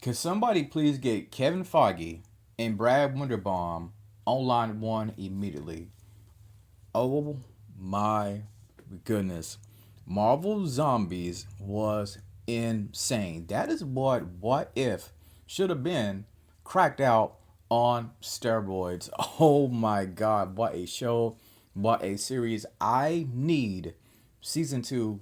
Could somebody please get Kevin Feige and Brad Winderbaum on line one immediately? Oh my goodness. Marvel Zombies was insane. That is what if should have been cracked out on steroids. Oh my god, what a show, what a series. I need season 2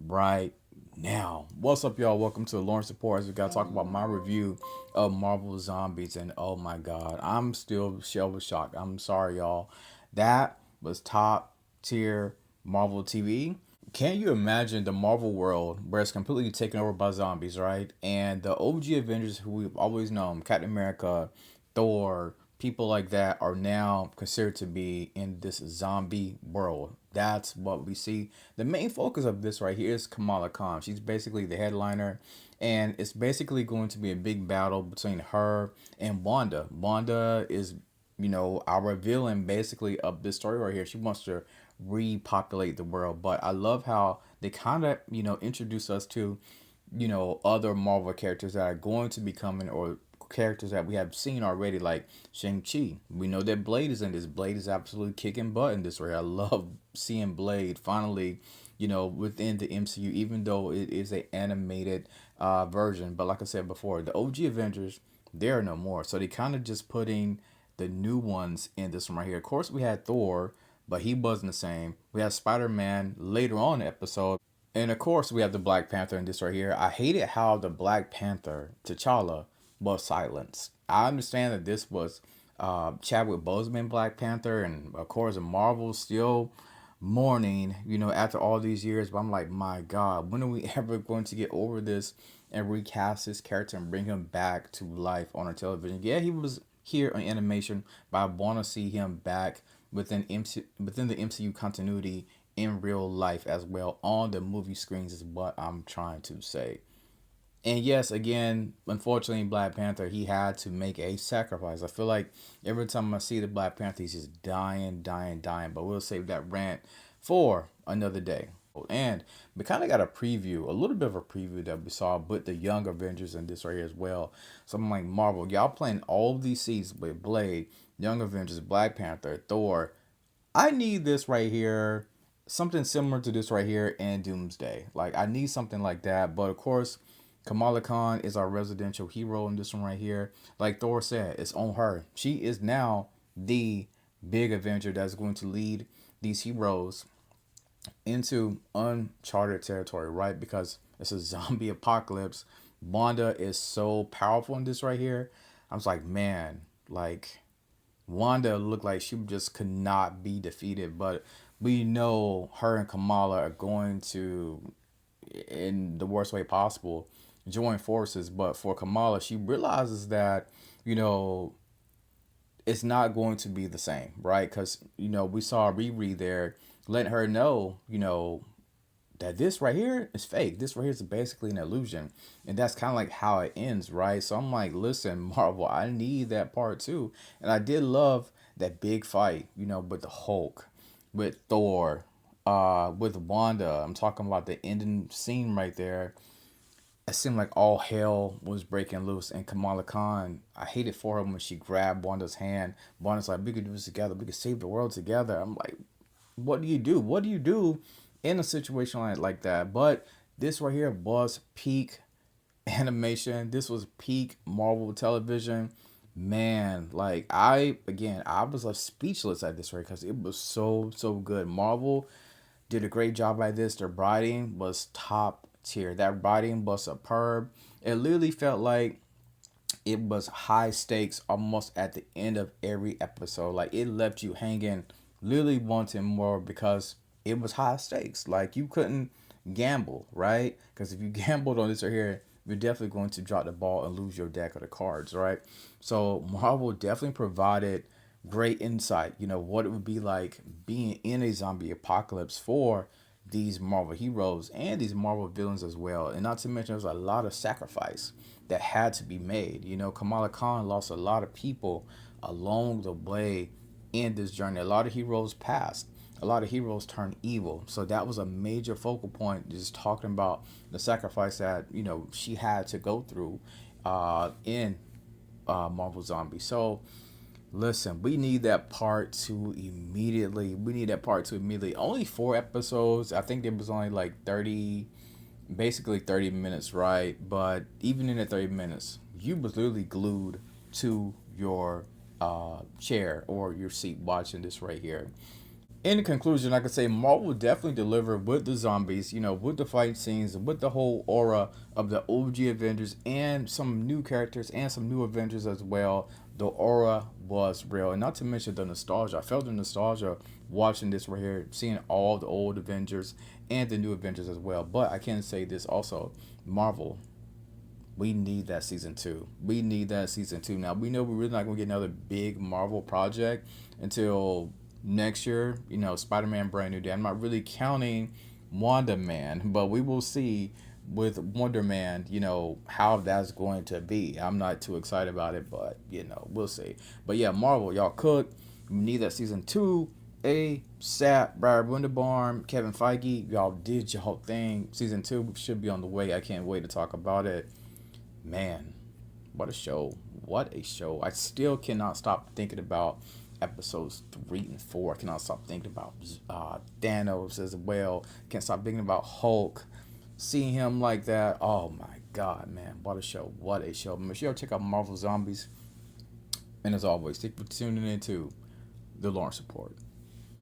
right now. What's up, y'all? Welcome to Lawrence Report. As we gotta talk about my review of Marvel Zombies, and oh my god, I'm still shell with shock. I'm sorry, y'all. That was top tier Marvel TV. Can you imagine the Marvel world where it's completely taken over by zombies, right? And the OG Avengers, who we've always known, Captain America, Thor, people like that, are now considered to be in this zombie world. That's what we see. The main focus of this right here is Kamala Khan. She's basically the headliner, and it's basically going to be a big battle between her and Wanda. Wanda is, our villain basically of this story right here. She wants to repopulate the world. But I love how they kind of, introduce us to, other Marvel characters that are going to be coming, or characters that we have seen already, like Shang-Chi. We know that Blade is in this. Blade is absolutely kicking butt in this way. I love seeing Blade finally, within the MCU, even though it is an animated version. But like I said before, the OG Avengers, they are no more. So they kind of just putting the new ones in this one right here. Of course, we had Thor, but he wasn't the same. We had Spider Man later on in the episode. And of course, we have the Black Panther in this right here. I hated how the Black Panther, T'Challa, was silenced. I understand that this was Chadwick Boseman Black Panther, and of course, Marvel still mourning, after all these years. But I'm like, my God, when are we ever going to get over this and recast his character and bring him back to life on our television? Yeah, he was here on animation, but I want to see him back within the MCU continuity in real life as well on the movie screens is what I'm trying to say. And yes, again, unfortunately, Black Panther, he had to make a sacrifice. I feel like every time I see the Black Panther, he's just dying, dying, dying. But we'll save that rant for another day. And we kind of got a preview, a little bit of a preview that we saw with the Young Avengers in this right here as well. So I'm like, Marvel, y'all playing all of these seasons with Blade, Young Avengers, Black Panther, Thor. I need this right here, something similar to this right here in Doomsday. Like, I need something like that. But of course, Kamala Khan is our residential hero in this one right here. Like Thor said, it's on her. She is now the big Avenger that's going to lead these heroes into uncharted territory, right? Because it's a zombie apocalypse. Wanda is so powerful in this right here. I was like, man, like Wanda looked like she just could not be defeated, but we know her and Kamala are going to, in the worst way possible, join forces. But for Kamala, she realizes that, you know, it's not going to be the same, right? Because, we saw Riri there letting her know, that this right here is fake. This right here is basically an illusion. And that's kind of like how it ends, right? So I'm like, listen, Marvel, I need that part too. And I did love that big fight, with the Hulk, with Thor, with Wanda. I'm talking about the ending scene right there. It seemed like all hell was breaking loose, and Kamala Khan, I hated for her when she grabbed Wanda's hand. Wanda's like, we could do this together. We could save the world together. I'm like, what do you do? What do you do in a situation like that? But this right here was peak animation. This was peak Marvel television. Man, like I was like speechless at this right because it was so good. Marvel did a great job at this. Their writing was top tier. That writing was superb. It literally felt like it was high stakes almost at the end of every episode. Like it left you hanging, literally wanting more because it was high stakes. Like you couldn't gamble, right? Because if you gambled on this right here, you're definitely going to drop the ball and lose your deck of the cards, right? So Marvel definitely provided great insight, what it would be like being in a zombie apocalypse for these Marvel heroes and these Marvel villains as well. And not to mention, there's a lot of sacrifice that had to be made. Kamala Khan lost a lot of people along the way in this journey. A lot of heroes passed. A lot of heroes turned evil. So that was a major focal point, just talking about the sacrifice that, she had to go through in Marvel Zombie. So listen, we need that part two immediately. We need that part two immediately. Only 4 episodes. I think there was only like 30, basically 30 minutes, right? But even in the 30 minutes, you was literally glued to your chair or your seat watching this right here. In conclusion, I could say Marvel definitely delivered with the zombies, with the fight scenes, with the whole aura of the OG Avengers and some new characters and some new Avengers as well. The aura was real, and not to mention the nostalgia. I felt the nostalgia watching this right here, seeing all the old Avengers and the new Avengers as well. But I can say this also, Marvel, we need that season two. We need that season two. Now we know we're really not gonna get another big Marvel project until next year. Spider-Man Brand New Day. I'm not really counting Wanda Man, but we will see with Wonder Man, how that's going to be. I'm not too excited about it, but we'll see. But yeah, Marvel, y'all cook. We need that season two. ASAP, Brad Wunderbaum, Kevin Feige, y'all did your whole thing. Season two should be on the way. I can't wait to talk about it. Man, what a show. What a show. I still cannot stop thinking about episodes 3 and 4. I cannot stop thinking about Thanos as well. Can't stop thinking about Hulk. Seeing him like that. Oh my God, man. What a show. What a show. Make sure you check out Marvel Zombies. And as always, thank you for tuning in to the Lawrence Report.